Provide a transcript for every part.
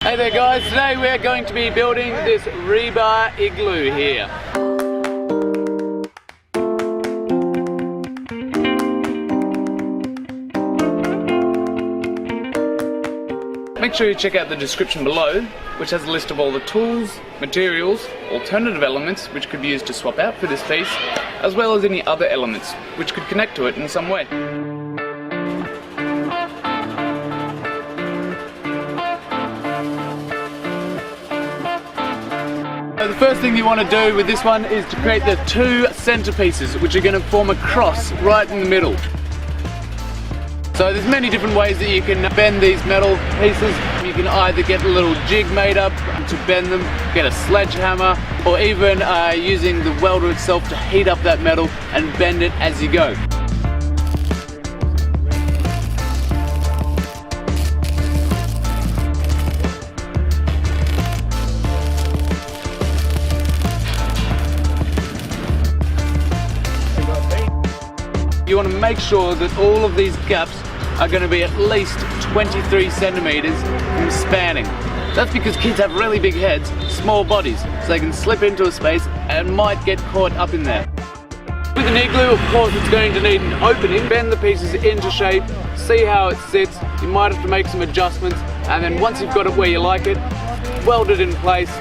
Hey there guys, today we're going to be building this Rebar Igloo here. Make sure you check out the description below, which has a list of all the tools, materials, alternative elements which could be used to swap out for this piece, as well as any other elements which could connect to it in some way. So the first thing you want to do with this one is to create the two centerpieces which are going to form a cross right in the middle. So there's many different ways that you can bend these metal pieces. You can either get a little jig made up to bend them, get a sledgehammer, or even using the welder itself to heat up that metal and bend it as you go. You want to make sure that all of these gaps are going to be at least 23 centimeters from spanning. That's because kids have really big heads, small bodies, so they can slip into a space and might get caught up in there. With an igloo, of course, it's going to need an opening. Bend the pieces into shape, see how it sits. You might have to make some adjustments, and then once you've got it where you like it, weld it in place.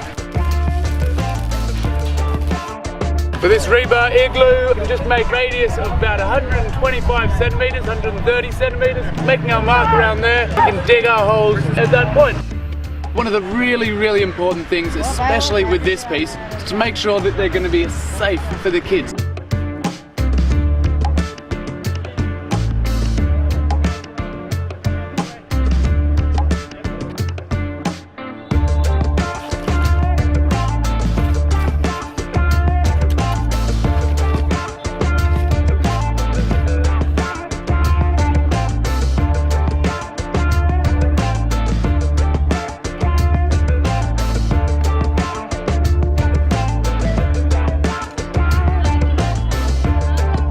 For this Rebar Igloo, we can just make a radius of about 125 centimeters, 130 centimeters, making our mark around there. We can dig our holes at that point. One of the really important things, especially with this piece, is to make sure that they're going to be safe for the kids.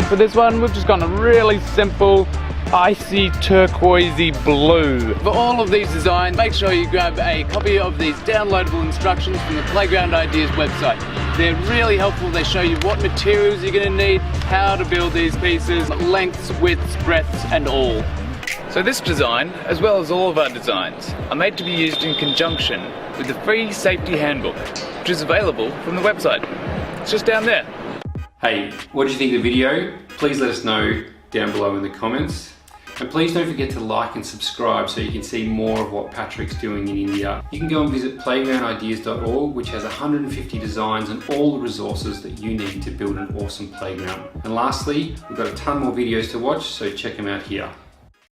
For this one, we've just gone a really simple, icy turquoisey blue. For all of these designs, make sure you grab a copy of these downloadable instructions from the Playground Ideas website. They're really helpful. They show you what materials you're going to need, how to build these pieces, lengths, widths, breadths, and all. So this design, as well as all of our designs, are made to be used in conjunction with the free safety handbook, which is available from the website. It's just down there. Hey, what did you think of the video? Please let us know down below in the comments. And please don't forget to like and subscribe so you can see more of what Patrick's doing in India. You can go and visit playgroundideas.org, which has 150 designs and all the resources that you need to build an awesome playground. And lastly, we've got a ton more videos to watch, so check them out here.